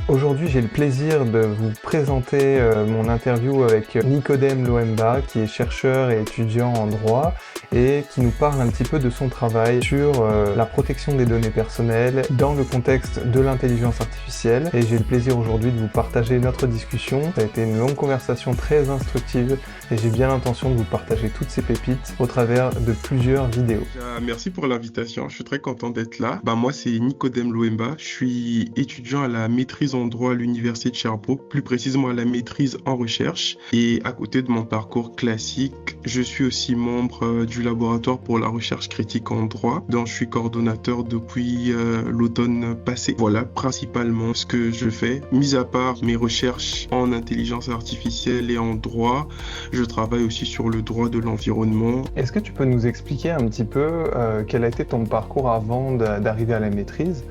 Aujourd'hui, j'ai le plaisir de vous présenter mon interview avec Nicodème Loemba, qui est chercheur et étudiant en droit et qui nous parle un petit peu de son travail sur la protection des données personnelles dans le contexte de l'intelligence artificielle. Et j'ai le plaisir aujourd'hui de vous partager notre discussion. Ça a été une longue conversation très instructive et j'ai bien l'intention de vous partager toutes ces pépites au travers de plusieurs vidéos. Merci pour l'invitation, je suis très content d'être là. Moi, c'est Nicodème Loemba, je suis étudiant à la maîtrise en droit à l'université de Sherbrooke, plus précisément à la maîtrise en recherche. Et à côté de mon parcours classique, je suis aussi membre du laboratoire pour la recherche critique en droit, dont je suis coordonnateur depuis l'automne passé. Voilà principalement ce que je fais. Mis à part mes recherches en intelligence artificielle et en droit, je travaille aussi sur le droit de l'environnement. Est-ce que tu peux nous expliquer un petit peu quel a été ton parcours avant d'arriver à la maîtrise ?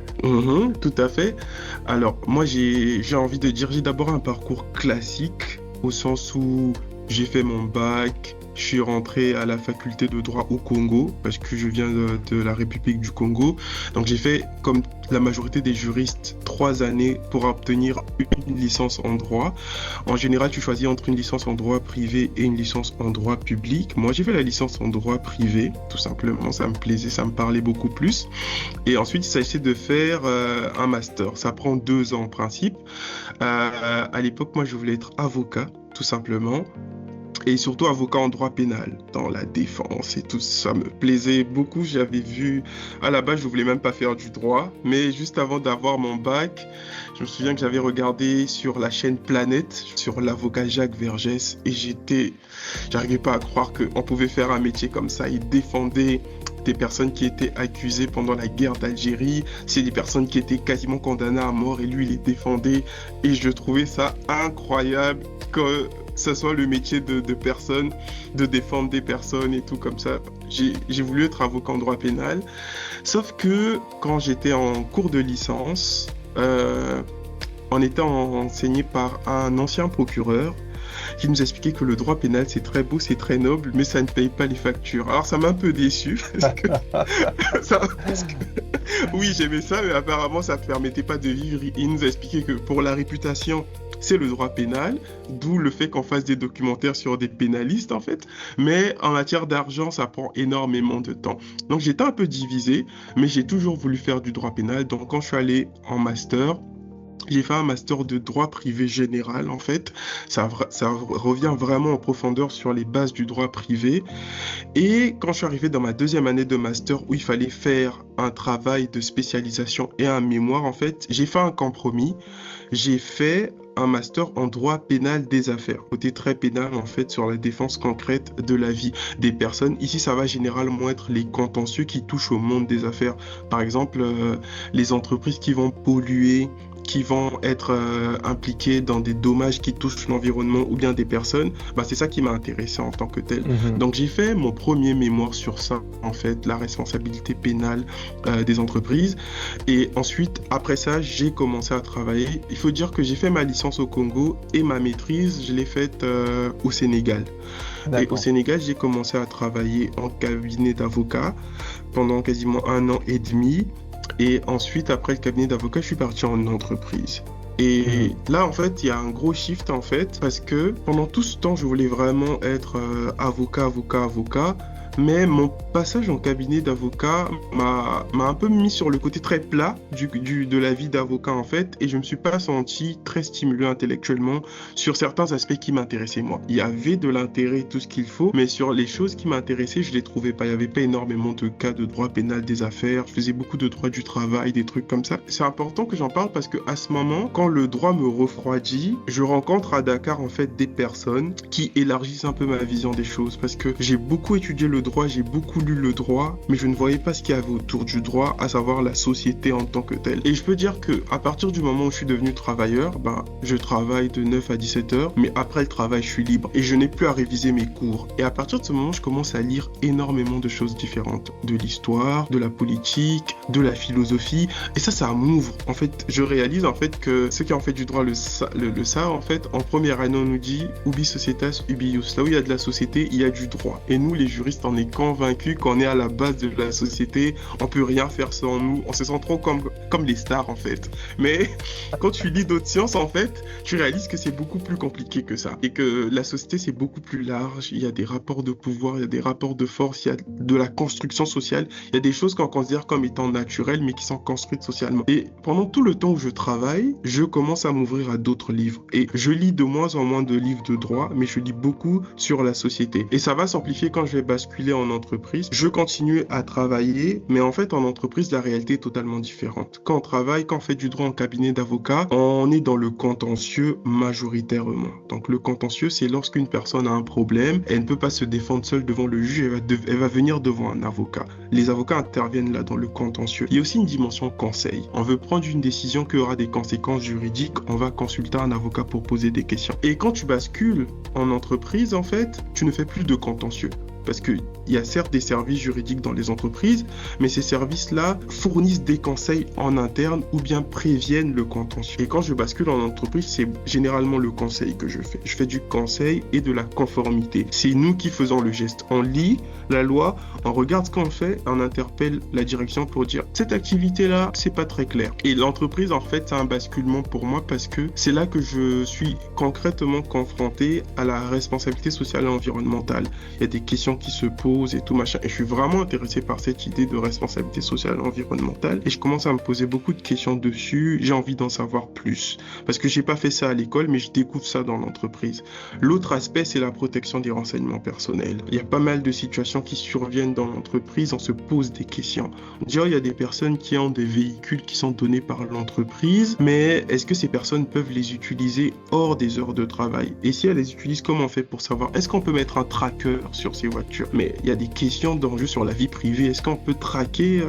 Tout à fait. Alors, moi, j'ai envie de dire, j'ai d'abord un parcours classique, au sens où j'ai fait mon bac, je suis rentré à la faculté de droit au Congo, parce que je viens de la République du Congo. Donc, j'ai fait, comme la majorité des juristes, 3 années pour obtenir une licence en droit. En général, tu choisis entre une licence en droit privé et une licence en droit public. Moi, j'ai fait la licence en droit privé, tout simplement. Ça me plaisait, ça me parlait beaucoup plus. Et ensuite, il s'agissait de faire un master. Ça prend 2 ans en principe. À l'époque, moi, je voulais être avocat, tout simplement. Et surtout avocat en droit pénal, dans la défense et tout ça me plaisait beaucoup. J'avais vu, à la base je voulais même pas faire du droit, mais juste avant d'avoir mon bac, je me souviens que j'avais regardé sur la chaîne Planète, sur l'avocat Jacques Vergès, et j'arrivais pas à croire qu'on pouvait faire un métier comme ça. Il défendait des personnes qui étaient accusées pendant la guerre d'Algérie, c'est des personnes qui étaient quasiment condamnées à mort et lui il les défendait, et je trouvais ça incroyable que ce soit le métier de personnes, de défendre des personnes et tout comme ça. J'ai voulu être avocat en droit pénal, sauf que quand j'étais en cours de licence, on était enseigné par un ancien procureur qui nous expliquait que le droit pénal c'est très beau, c'est très noble, mais ça ne paye pas les factures. Alors ça m'a un peu déçu, oui j'aimais ça, mais apparemment ça ne permettait pas de vivre. Il nous a expliqué que pour la réputation, c'est le droit pénal, d'où le fait qu'on fasse des documentaires sur des pénalistes en fait, mais en matière d'argent, ça prend énormément de temps. Donc j'étais un peu divisé, mais j'ai toujours voulu faire du droit pénal, donc quand je suis allé en master, j'ai fait un master de droit privé général en fait, ça revient vraiment en profondeur sur les bases du droit privé. Et quand je suis arrivé dans ma 2e année de master où il fallait faire un travail de spécialisation et un mémoire en fait, j'ai fait un compromis, j'ai fait un master en droit pénal des affaires, côté très pénal en fait sur la défense concrète de la vie des personnes. Ici ça va généralement être les contentieux qui touchent au monde des affaires, par exemple les entreprises qui vont polluer, qui vont être impliqués dans des dommages qui touchent l'environnement ou bien des personnes, c'est ça qui m'a intéressé en tant que tel. Donc j'ai fait mon premier mémoire sur ça, en fait, la responsabilité pénale des entreprises. Et ensuite, après ça, j'ai commencé à travailler. Il faut dire que j'ai fait ma licence au Congo et ma maîtrise, je l'ai faite au Sénégal. Et au Sénégal, j'ai commencé à travailler en cabinet d'avocat pendant quasiment 1 an et demi. Et ensuite, après le cabinet d'avocat, je suis parti en entreprise. Et là, en fait, il y a un gros shift, en fait, parce que pendant tout ce temps, je voulais vraiment être avocat. Mais mon passage en cabinet d'avocat m'a un peu mis sur le côté très plat de la vie d'avocat en fait, et je me suis pas senti très stimulé intellectuellement sur certains aspects qui m'intéressaient moi. Il y avait de l'intérêt, tout ce qu'il faut, mais sur les choses qui m'intéressaient, je les trouvais pas. Il y avait pas énormément de cas de droit pénal des affaires, je faisais beaucoup de droit du travail, des trucs comme ça. C'est important que j'en parle parce que à ce moment, quand le droit me refroidit, je rencontre à Dakar en fait des personnes qui élargissent un peu ma vision des choses, parce que j'ai beaucoup étudié le droit, j'ai beaucoup lu le droit, mais je ne voyais pas ce qu'il y avait autour du droit, à savoir la société en tant que telle. Et je peux dire que à partir du moment où je suis devenu travailleur, je travaille de 9 à 17 heures, mais après le travail, je suis libre et je n'ai plus à réviser mes cours. Et à partir de ce moment, je commence à lire énormément de choses différentes, de l'histoire, de la politique, de la philosophie, et ça m'ouvre. En fait, je réalise en fait que ceux qui ont fait du droit le savent en fait. En première année, on nous dit ubi societas, ubi ius. Là où il y a de la société, il y a du droit. Et nous, les juristes en on est convaincu qu'on est à la base de la société, on peut rien faire sans nous, on se sent trop comme les stars en fait. Mais quand tu lis d'autres sciences en fait, tu réalises que c'est beaucoup plus compliqué que ça et que la société c'est beaucoup plus large, il y a des rapports de pouvoir, il y a des rapports de force, il y a de la construction sociale, il y a des choses qu'on considère comme étant naturelles mais qui sont construites socialement. Et pendant tout le temps où je travaille, je commence à m'ouvrir à d'autres livres et je lis de moins en moins de livres de droit, mais je lis beaucoup sur la société. Et ça va s'amplifier quand je vais basculer en entreprise. Je continue à travailler, mais en fait en entreprise, la réalité est totalement différente. Quand on travaille, quand on fait du droit en cabinet d'avocat, on est dans le contentieux majoritairement. Donc le contentieux, c'est lorsqu'une personne a un problème, elle ne peut pas se défendre seule devant le juge, elle va venir devant un avocat. Les avocats interviennent là dans le contentieux. Il y a aussi une dimension conseil. On veut prendre une décision qui aura des conséquences juridiques, on va consulter un avocat pour poser des questions. Et quand tu bascules en entreprise, en fait, tu ne fais plus de contentieux. Parce qu'il y a certes des services juridiques dans les entreprises, mais ces services-là fournissent des conseils en interne ou bien préviennent le contentieux. Et quand je bascule en entreprise, c'est généralement le conseil que je fais. Je fais du conseil et de la conformité. C'est nous qui faisons le geste. On lit la loi, on regarde ce qu'on fait, on interpelle la direction pour dire cette activité-là, c'est pas très clair. Et l'entreprise, en fait, c'est un basculement pour moi parce que c'est là que je suis concrètement confronté à la responsabilité sociale et environnementale. Il y a des questions qui se posent et tout machin. Et je suis vraiment intéressé par cette idée de responsabilité sociale et environnementale. Et je commence à me poser beaucoup de questions dessus. J'ai envie d'en savoir plus. Parce que j'ai pas fait ça à l'école, mais je découvre ça dans l'entreprise. L'autre aspect, c'est la protection des renseignements personnels. Il y a pas mal de situations qui surviennent dans l'entreprise. On se pose des questions. Déjà, il y a des personnes qui ont des véhicules qui sont donnés par l'entreprise, mais est-ce que ces personnes peuvent les utiliser hors des heures de travail? Et si elles les utilisent, comment on fait pour savoir? Est-ce qu'on peut mettre un tracker sur ces voitures? Mais il y a des questions d'enjeux sur la vie privée. Est-ce qu'on peut traquer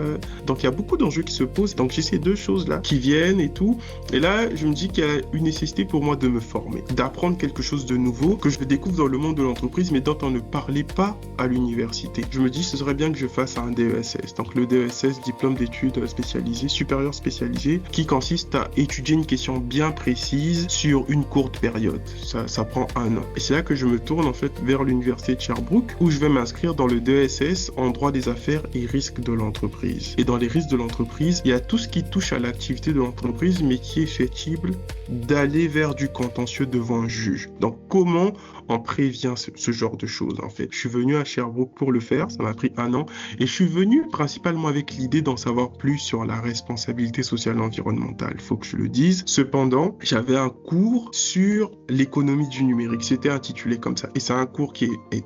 Donc il y a beaucoup d'enjeux qui se posent. Donc j'ai ces deux choses-là qui viennent et tout. Et là, je me dis qu'il y a une nécessité pour moi de me former, d'apprendre quelque chose de nouveau que je découvre dans le monde de l'entreprise, mais dont on ne parlait pas à l'université. Je me dis ce serait bien que je fasse un DESS. Donc le DESS, diplôme d'études spécialisées, supérieures spécialisées, qui consiste à étudier une question bien précise sur une courte période. Ça prend 1 an. Et c'est là que je me tourne en fait vers l'université de Sherbrooke, où je vais m'inscrire dans le DESS en droit des affaires et risques de l'entreprise. Et dans les risques de l'entreprise, il y a tout ce qui touche à l'activité de l'entreprise, mais qui est susceptible d'aller vers du contentieux devant un juge. Donc comment on prévient ce genre de choses en fait. Je suis venu à Sherbrooke pour le faire, ça m'a pris 1 an, et je suis venu principalement avec l'idée d'en savoir plus sur la responsabilité sociale et environnementale, faut que je le dise. Cependant, j'avais un cours sur l'économie du numérique, c'était intitulé comme ça, et c'est un cours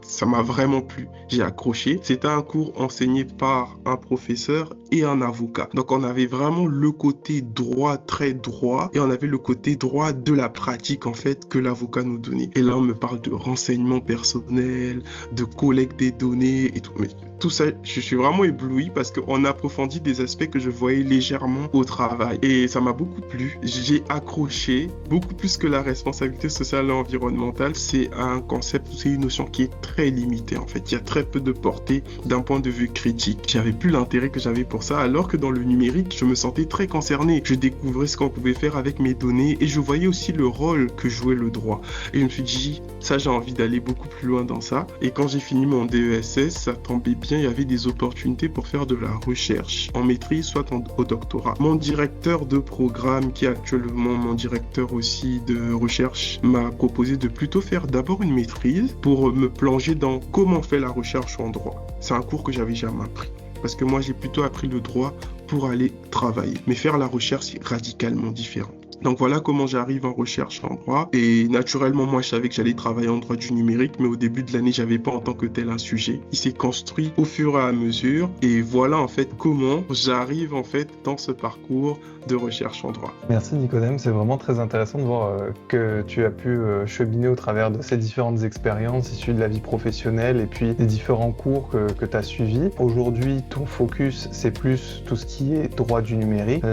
ça m'a vraiment plu, j'ai accroché. C'était un cours enseigné par un professeur et un avocat. Donc on avait vraiment le côté droit, très droit, et on avait le côté droit de la pratique en fait que l'avocat nous donnait. Et là on me parle de renseignements personnels, de collecte des données et tout. Mais tout ça, je suis vraiment ébloui parce qu'on approfondit des aspects que je voyais légèrement au travail. Et ça m'a beaucoup plu. J'ai accroché beaucoup plus que la responsabilité sociale et environnementale. C'est un concept, c'est une notion qui est très limitée en fait. Il y a très peu de portée d'un point de vue critique. J'avais plus l'intérêt que j'avais pour ça, alors que dans le numérique, je me sentais très concerné. Je découvrais ce qu'on pouvait faire avec mes données et je voyais aussi le rôle que jouait le droit. Et je me suis dit, ça j'ai envie d'aller beaucoup plus loin dans ça. Et quand j'ai fini mon DESS, ça tombait bien, il y avait des opportunités pour faire de la recherche en maîtrise, soit au doctorat. Mon directeur de programme, qui est actuellement mon directeur aussi de recherche, m'a proposé de plutôt faire d'abord une maîtrise pour me plonger dans comment on fait la recherche en droit. C'est un cours que j'avais jamais appris. Parce que moi, j'ai plutôt appris le droit pour aller travailler. Mais faire la recherche, c'est radicalement différent. Donc voilà comment j'arrive en recherche en droit. Et naturellement, moi, je savais que j'allais travailler en droit du numérique, mais au début de l'année, j'avais pas en tant que tel un sujet. Il s'est construit au fur et à mesure. Et voilà en fait comment j'arrive en fait dans ce parcours de recherche en droit. Merci Nicodème, c'est vraiment très intéressant de voir que tu as pu cheminer au travers de ces différentes expériences issues de la vie professionnelle et puis des différents cours que tu as suivis. Aujourd'hui, ton focus, c'est plus tout ce qui est droit du numérique,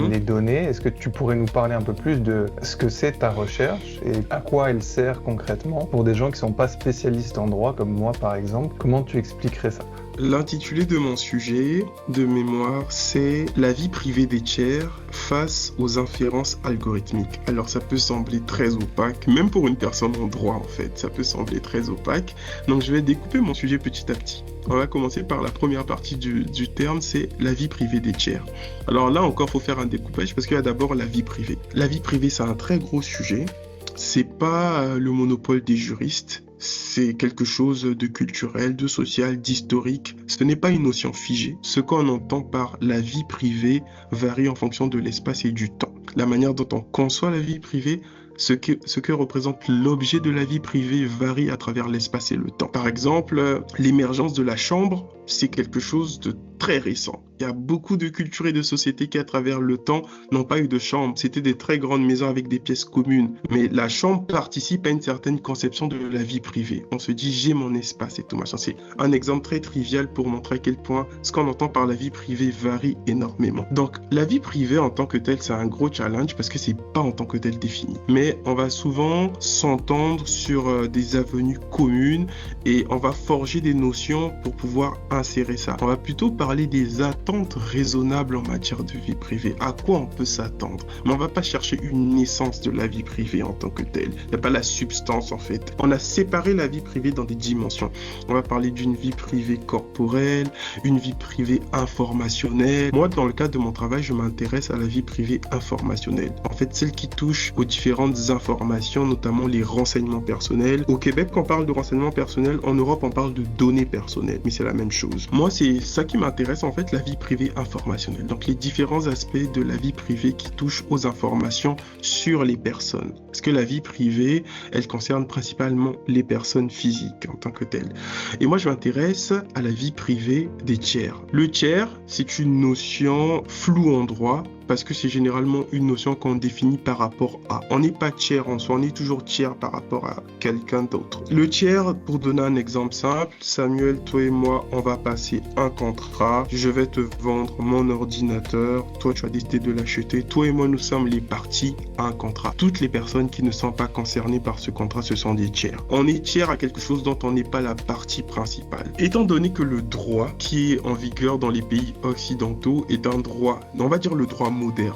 les données. Est-ce que tu pourrais nous parler un peu plus de ce que c'est ta recherche et à quoi elle sert concrètement pour des gens qui ne sont pas spécialistes en droit, comme moi par exemple? Comment tu expliquerais ça? L'intitulé de mon sujet de mémoire, c'est la vie privée des tiers face aux inférences algorithmiques. Alors ça peut sembler très opaque, même pour une personne en droit en fait, ça peut sembler très opaque. Donc je vais découper mon sujet petit à petit. On va commencer par la première partie du terme, c'est la vie privée des tiers. Alors là encore, il faut faire un découpage parce qu'il y a d'abord la vie privée. La vie privée, c'est un très gros sujet. C'est pas le monopole des juristes. C'est quelque chose de culturel, de social, d'historique. Ce n'est pas une notion figée. Ce qu'on entend par la vie privée varie en fonction de l'espace et du temps. La manière dont on conçoit la vie privée, ce que représente l'objet de la vie privée varie à travers l'espace et le temps. Par exemple, l'émergence de la chambre, c'est quelque chose de très récent. Il y a beaucoup de cultures et de sociétés qui, à travers le temps, n'ont pas eu de chambre. C'était des très grandes maisons avec des pièces communes. Mais la chambre participe à une certaine conception de la vie privée. On se dit, j'ai mon espace et tout machin. C'est un exemple très trivial pour montrer à quel point ce qu'on entend par la vie privée varie énormément. Donc, la vie privée en tant que telle, c'est un gros challenge parce que c'est pas en tant que telle défini. Mais on va souvent s'entendre sur des avenues communes et on va forger des notions pour pouvoir insérer ça. On va plutôt parler des attentes raisonnables en matière de vie privée. À quoi on peut s'attendre? Mais on va pas chercher une naissance de la vie privée en tant que telle. Il n'y a pas la substance en fait. On a séparé la vie privée dans des dimensions. On va parler d'une vie privée corporelle, une vie privée informationnelle. Moi, dans le cadre de mon travail, je m'intéresse à la vie privée informationnelle. En fait, celle qui touche aux différentes informations, notamment les renseignements personnels. Au Québec, quand on parle de renseignements personnels, en Europe, on parle de données personnelles, mais c'est la même chose. Moi, c'est ça qui m'intéresse, en fait, la vie privée informationnelle. Donc, les différents aspects de la vie privée qui touchent aux informations sur les personnes. Parce que la vie privée, elle concerne principalement les personnes physiques en tant que telles. Et moi, je m'intéresse à la vie privée des tiers. Le tiers, c'est une notion floue en droit, parce que c'est généralement une notion qu'on définit par rapport à. On n'est pas tiers en soi, on est toujours tiers par rapport à quelqu'un d'autre. Le tiers, pour donner un exemple simple, Samuel, toi et moi, on va passer un contrat. Je vais te vendre mon ordinateur. Toi, tu as décidé de l'acheter. Toi et moi, nous sommes les parties à un contrat. Toutes les personnes qui ne sont pas concernées par ce contrat, ce sont des tiers. On est tiers à quelque chose dont on n'est pas la partie principale. Étant donné que le droit qui est en vigueur dans les pays occidentaux est un droit, on va dire le droit moderne.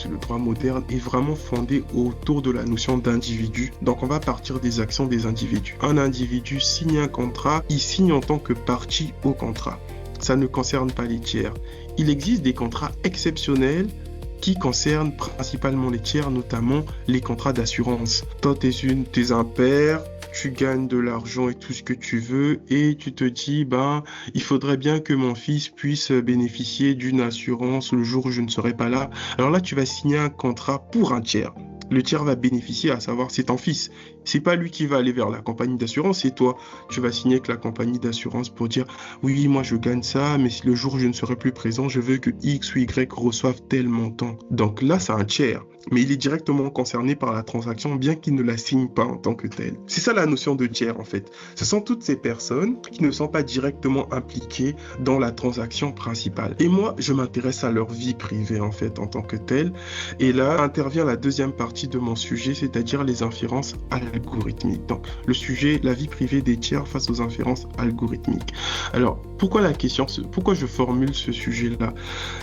Le droit moderne est vraiment fondé autour de la notion d'individu. Donc on va partir des actions des individus. Un individu signe un contrat, il signe en tant que partie au contrat. Ça ne concerne pas les tiers. Il existe des contrats exceptionnels qui concernent principalement les tiers, notamment les contrats d'assurance. Toi, t'es un père, tu gagnes de l'argent et tout ce que tu veux et tu te dis, il faudrait bien que mon fils puisse bénéficier d'une assurance le jour où je ne serai pas là. Alors là, tu vas signer un contrat pour un tiers. Le tiers va bénéficier, à savoir, c'est ton fils. C'est pas lui qui va aller vers la compagnie d'assurance, c'est toi. Tu vas signer avec la compagnie d'assurance pour dire, oui, moi je gagne ça, mais si le jour où je ne serai plus présent, je veux que X ou Y reçoive tel montant. Donc là, c'est un tiers. Mais il est directement concerné par la transaction, bien qu'il ne la signe pas en tant que tel. C'est ça la notion de tiers, en fait. Ce sont toutes ces personnes qui ne sont pas directement impliquées dans la transaction principale. Et moi, je m'intéresse à leur vie privée, en fait, en tant que telle. Et là, intervient la deuxième partie de mon sujet, c'est-à-dire les inférences algorithmiques. Donc, le sujet, la vie privée des tiers face aux inférences algorithmiques. Alors, pourquoi je formule ce sujet-là?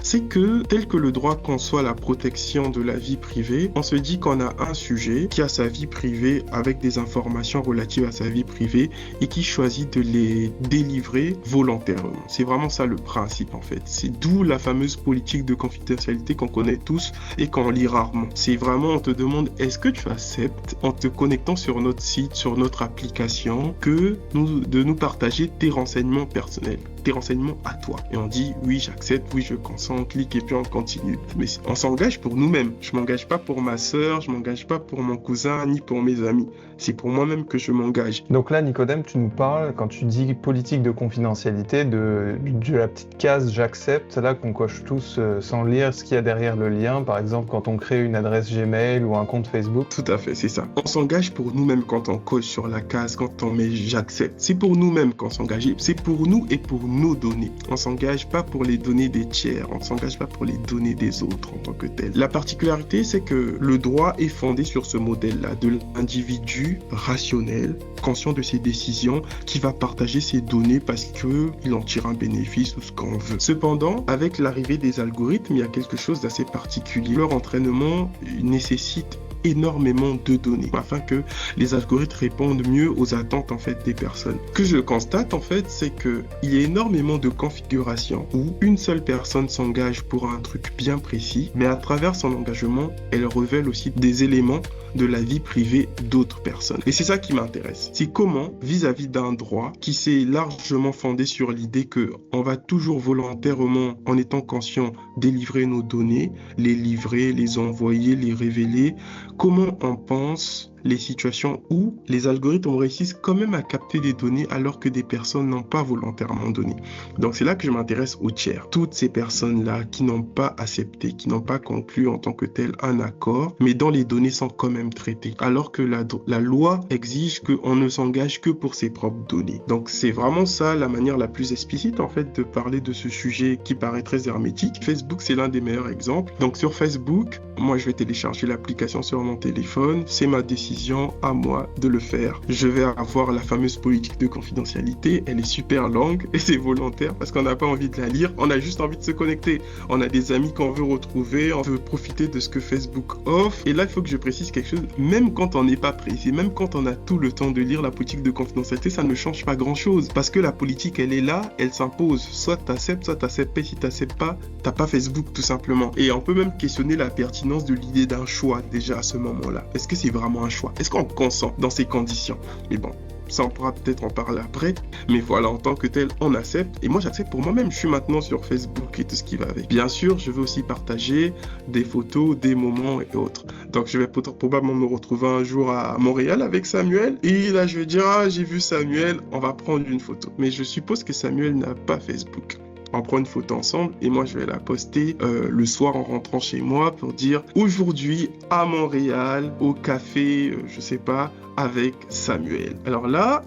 C'est que, tel que le droit conçoit la protection de la vie privée, on se dit qu'on a un sujet qui a sa vie privée avec des informations relatives à sa vie privée et qui choisit de les délivrer volontairement. C'est vraiment ça le principe, en fait. C'est d'où la fameuse politique de confidentialité qu'on connaît tous et qu'on lit rarement. C'est vraiment, on te demande, est-ce que tu acceptes, en te connectant sur notre site, sur notre application, de nous partager tes renseignements personnels, tes renseignements à toi. Et on dit, oui, j'accepte, oui, je consens, on clique et puis on continue. Mais on s'engage pour nous-mêmes. Je m'engage pas pour ma sœur, je m'engage pas pour mon cousin, ni pour mes amis. C'est pour moi-même que je m'engage. Donc là, Nicodème, tu nous parles, quand tu dis politique de confidentialité, de la petite case j'accepte, c'est là qu'on coche tous sans lire ce qu'il y a derrière le lien. Par exemple, quand on crée une adresse Gmail ou un compte Facebook. Tout à fait, c'est ça. On s'engage pour nous-mêmes quand on coche sur la case, quand on met j'accepte. C'est pour nous-mêmes qu'on s'engage. C'est pour nous et pour nos données. On ne s'engage pas pour les données des tiers, on ne s'engage pas pour les données des autres en tant que tel. La particularité, c'est que le droit est fondé sur ce modèle-là, de l'individu rationnel, conscient de ses décisions, qui va partager ses données parce qu'il en tire un bénéfice ou ce qu'on veut. Cependant, avec l'arrivée des algorithmes, il y a quelque chose d'assez particulier. Leur entraînement nécessite énormément de données afin que les algorithmes répondent mieux aux attentes en fait des personnes. Ce que je constate en fait, c'est que il y a énormément de configurations où une seule personne s'engage pour un truc bien précis, mais à travers son engagement, elle révèle aussi des éléments de la vie privée d'autres personnes. Et c'est ça qui m'intéresse. C'est comment, vis-à-vis d'un droit qui s'est largement fondé sur l'idée que on va toujours volontairement, en étant conscient, délivrer nos données, les livrer, les envoyer, les révéler, comment on pense les situations où les algorithmes réussissent quand même à capter des données alors que des personnes n'ont pas volontairement donné. Donc c'est là que je m'intéresse aux tiers. Toutes ces personnes-là qui n'ont pas accepté, qui n'ont pas conclu en tant que tel un accord, mais dont les données sont quand même traitées. Alors que la loi exige qu'on ne s'engage que pour ses propres données. Donc c'est vraiment ça la manière la plus explicite en fait de parler de ce sujet qui paraît très hermétique. Facebook c'est l'un des meilleurs exemples. Donc sur Facebook, moi je vais télécharger l'application sur mon téléphone, c'est ma décision à moi de le faire. Je vais avoir la fameuse politique de confidentialité, elle est super longue et c'est volontaire parce qu'on n'a pas envie de la lire, on a juste envie de se connecter. On a des amis qu'on veut retrouver, on veut profiter de ce que Facebook offre. Et là, il faut que je précise quelque chose, même quand on n'est pas précis, même quand on a tout le temps de lire la politique de confidentialité, ça ne change pas grand-chose parce que la politique, elle est là, elle s'impose. Soit t'acceptes, et si t'acceptes pas, t'as pas Facebook tout simplement. Et on peut même questionner la pertinence de l'idée d'un choix déjà à ce moment-là. Est-ce que c'est vraiment un choix? Est-ce qu'on consent dans ces conditions? Mais bon, ça on pourra peut-être en parler après, mais voilà, en tant que tel, on accepte. Et moi j'accepte pour moi-même, je suis maintenant sur Facebook et tout ce qui va avec. Bien sûr, je veux aussi partager des photos, des moments et autres. Donc je vais probablement me retrouver un jour à Montréal avec Samuel, et là je vais dire, ah j'ai vu Samuel, on va prendre une photo. Mais je suppose que Samuel n'a pas Facebook. On prend une photo ensemble et moi je vais la poster le soir en rentrant chez moi pour dire aujourd'hui à Montréal au café, je sais pas, avec Samuel. Alors là,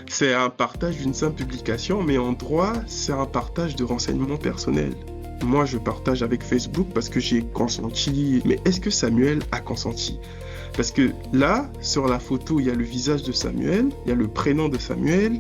c'est un partage d'une simple publication, mais en droit, c'est un partage de renseignements personnels. Moi, je partage avec Facebook parce que j'ai consenti. Mais est-ce que Samuel a consenti? Parce que là, sur la photo, il y a le visage de Samuel, il y a le prénom de Samuel,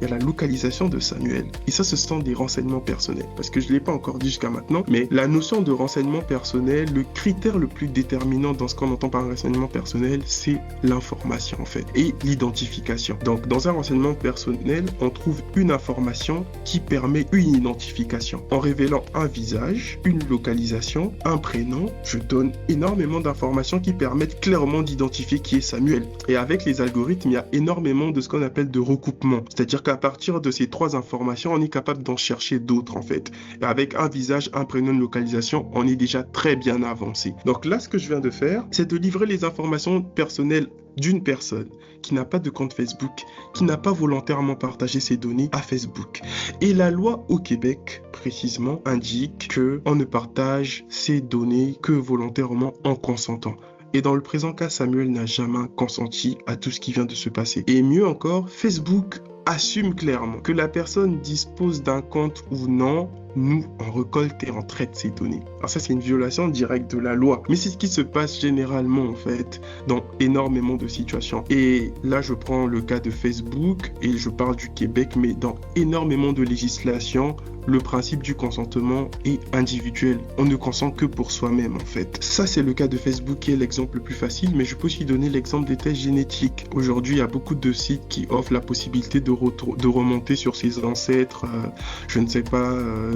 il y a la localisation de Samuel. Et ça, ce sont des renseignements personnels. Parce que je ne l'ai pas encore dit jusqu'à maintenant, mais la notion de renseignement personnel, le critère le plus déterminant dans ce qu'on entend par un renseignement personnel, c'est l'information en fait, et l'identification. Donc, dans un renseignement personnel, on trouve une information qui permet une identification. En révélant un visage, une localisation, un prénom, je donne énormément d'informations qui permettent clairement d'identifier qui est Samuel. Et avec les algorithmes, il y a énormément de ce qu'on appelle de recoupement. C'est-à-dire qu'à partir de ces trois informations, on est capable d'en chercher d'autres en fait. Et avec un visage, un prénom, une localisation, on est déjà très bien avancé. Donc là, ce que je viens de faire, c'est de livrer les informations personnelles d'une personne qui n'a pas de compte Facebook, qui n'a pas volontairement partagé ses données à Facebook. Et la loi au Québec, précisément, indique qu'on ne partage ses données que volontairement en consentant. Et dans le présent cas, Samuel n'a jamais consenti à tout ce qui vient de se passer. Et mieux encore, Facebook assume clairement que la personne dispose d'un compte ou non, nous, on récolte et on traite ces données. Alors ça, c'est une violation directe de la loi. Mais c'est ce qui se passe généralement, en fait, dans énormément de situations. Et là, je prends le cas de Facebook et je parle du Québec, mais dans énormément de législations, le principe du consentement est individuel. On ne consent que pour soi-même, en fait. Ça, c'est le cas de Facebook qui est l'exemple le plus facile, mais je peux aussi donner l'exemple des tests génétiques. Aujourd'hui, il y a beaucoup de sites qui offrent la possibilité de remonter sur ses ancêtres, je ne sais pas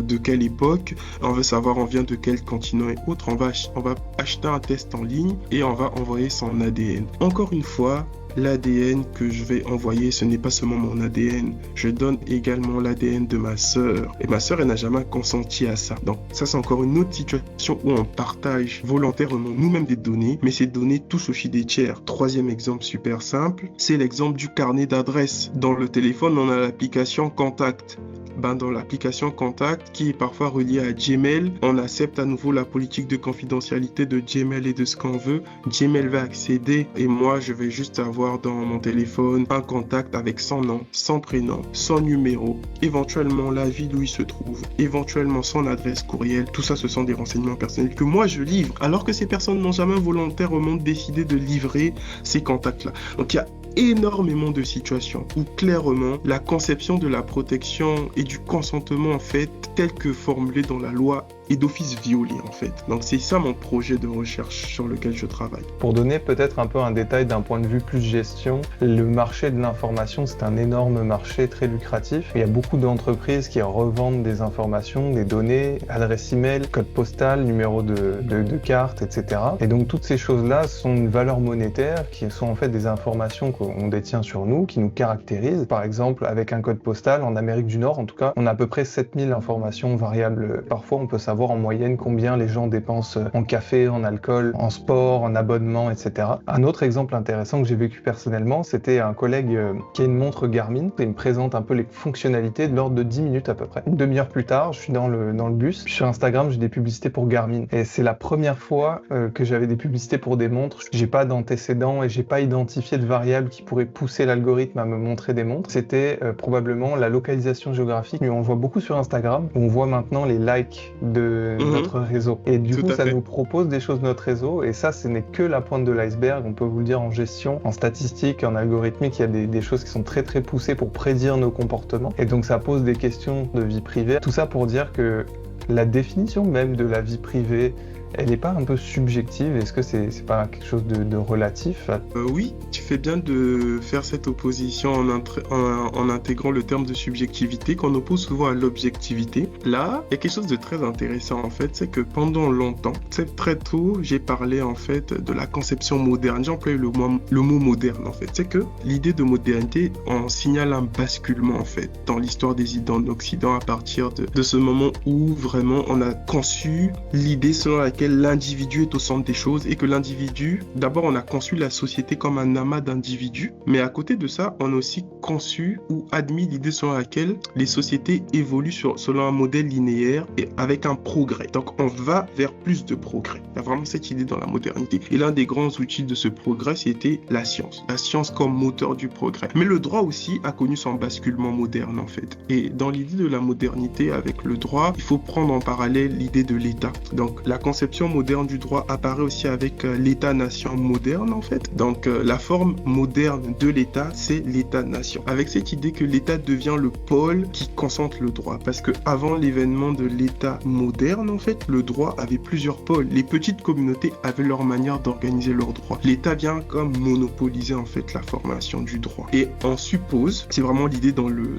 de quelle époque, on veut savoir on vient de quel continent et autres, on va acheter un test en ligne et on va envoyer son ADN. Encore une fois, l'ADN que je vais envoyer, ce n'est pas seulement mon ADN. Je donne également l'ADN de ma sœur. Et ma sœur, elle n'a jamais consenti à ça. Donc, ça, c'est encore une autre situation où on partage volontairement nous-mêmes des données, mais ces données touchent aussi des tiers. Troisième exemple super simple, c'est l'exemple du carnet d'adresses. Dans le téléphone, on a l'application Contact. dans l'application Contact, qui est parfois reliée à Gmail, on accepte à nouveau la politique de confidentialité de Gmail et de ce qu'on veut. Gmail va accéder et moi, je vais juste avoir dans mon téléphone un contact avec son nom, son prénom, son numéro, éventuellement la ville où il se trouve, éventuellement son adresse courriel. Tout ça, ce sont des renseignements personnels que moi, je livre, alors que ces personnes n'ont jamais volontairement décidé de livrer ces contacts-là. Donc, il y a énormément de situations où clairement la conception de la protection et du consentement en fait tel que formulé dans la loi est d'office violé en fait. Donc c'est ça mon projet de recherche sur lequel je travaille. Pour donner peut-être un peu un détail d'un point de vue plus gestion, le marché de l'information c'est un énorme marché très lucratif. Il y a beaucoup d'entreprises qui revendent des informations, des données, adresse email, code postal, numéro de carte, etc. Et donc toutes ces choses-là sont une valeur monétaire qui sont en fait des informations qu'on détient sur nous, qui nous caractérisent. Par exemple, avec un code postal, en Amérique du Nord en tout cas, on a à peu près 7000 informations variables. Parfois on peut savoir en moyenne combien les gens dépensent en café, en alcool, en sport, en abonnement, etc. Un autre exemple intéressant que j'ai vécu personnellement, c'était un collègue qui a une montre Garmin et il me présente un peu les fonctionnalités de l'ordre de 10 minutes à peu près. Une demi-heure plus tard, je suis dans le bus, sur Instagram, j'ai des publicités pour Garmin et c'est la première fois que j'avais des publicités pour des montres. J'ai pas d'antécédents et j'ai pas identifié de variables qui pourraient pousser l'algorithme à me montrer des montres. C'était probablement la localisation géographique. On le voit beaucoup sur Instagram, où on voit maintenant les likes de notre réseau. Et du coup, ça nous propose des choses de notre réseau. Et ça, ce n'est que la pointe de l'iceberg. On peut vous le dire en gestion, en statistique, en algorithmique, il y a des choses qui sont très très poussées pour prédire nos comportements. Et donc, ça pose des questions de vie privée. Tout ça pour dire que la définition même de la vie privée, elle n'est pas un peu subjective? Est-ce que c'est pas quelque chose de relatif? Oui, tu fais bien de faire cette opposition en intégrant le terme de subjectivité qu'on oppose souvent à l'objectivité. Là, il y a quelque chose de très intéressant en fait, c'est que pendant longtemps, très tôt, j'ai parlé en fait de la conception moderne. J'ai employé le mot moderne en fait. C'est que l'idée de modernité, on signale un basculement en fait dans l'histoire des idées en Occident à partir de ce moment où vraiment on a conçu l'idée selon laquelle l'individu est au centre des choses et que l'individu, d'abord on a conçu la société comme un amas d'individus, mais à côté de ça, on a aussi conçu ou admis l'idée selon laquelle les sociétés évoluent selon un modèle linéaire et avec un progrès. Donc on va vers plus de progrès. Il y a vraiment cette idée dans la modernité. Et l'un des grands outils de ce progrès, c'était la science. La science comme moteur du progrès. Mais le droit aussi a connu son basculement moderne en fait. Et dans l'idée de la modernité avec le droit, il faut prendre en parallèle l'idée de l'État. Donc la conception moderne du droit apparaît aussi avec l'État-nation moderne en fait. Donc la forme moderne de l'État, c'est l'État-nation. Avec cette idée que l'État devient le pôle qui concentre le droit. Parce que avant l'événement de l'État moderne en fait, le droit avait plusieurs pôles. Les petites communautés avaient leur manière d'organiser leur droit. L'État vient comme monopoliser en fait la formation du droit. Et on suppose, c'est vraiment l'idée dans le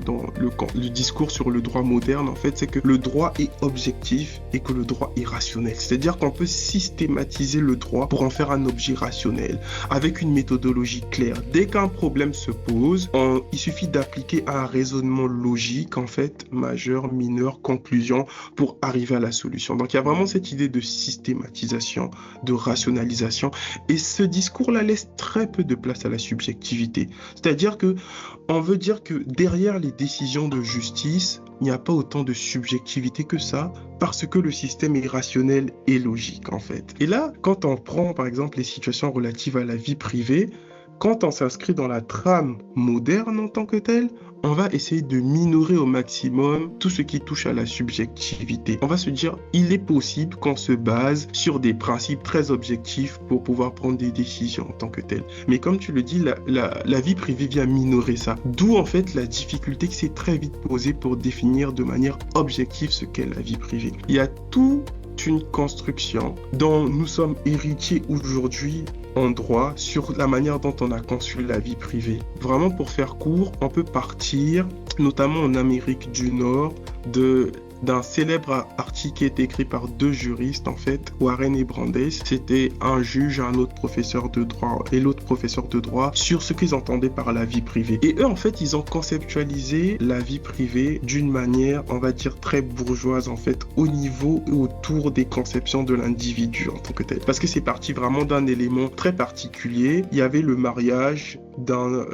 discours sur le droit moderne en fait, c'est que le droit est objectif et que le droit est rationnel. C'est-à-dire qu'on peut systématiser le droit pour en faire un objet rationnel, avec une méthodologie claire. Dès qu'un problème se pose, il suffit d'appliquer un raisonnement logique, en fait, majeur, mineur, conclusion, pour arriver à la solution. Donc il y a vraiment cette idée de systématisation, de rationalisation, et ce discours-là laisse très peu de place à la subjectivité. C'est-à-dire que on veut dire que derrière les décisions de justice, il n'y a pas autant de subjectivité que ça, parce que le système est rationnel et logique, en fait. Et là, quand on prend, par exemple, les situations relatives à la vie privée, quand on s'inscrit dans la trame moderne en tant que telle, on va essayer de minorer au maximum tout ce qui touche à la subjectivité. On va se dire, il est possible qu'on se base sur des principes très objectifs pour pouvoir prendre des décisions en tant que telles. Mais comme tu le dis, la vie privée vient minorer ça. D'où en fait la difficulté qui s'est très vite posée pour définir de manière objective ce qu'est la vie privée. Il y a toute une construction dont nous sommes héritiers aujourd'hui en droit sur la manière dont on a conçu la vie privée. Vraiment, pour faire court, on peut partir, notamment en Amérique du Nord, d'un célèbre article qui est écrit par deux juristes en fait, Warren et Brandeis. C'était un juge, un autre professeur de droit et l'autre professeur de droit sur ce qu'ils entendaient par la vie privée. Et eux en fait, ils ont conceptualisé la vie privée d'une manière, on va dire, très bourgeoise en fait, au niveau et autour des conceptions de l'individu en tant que tel. Parce que c'est parti vraiment d'un élément très particulier. Il y avait le mariage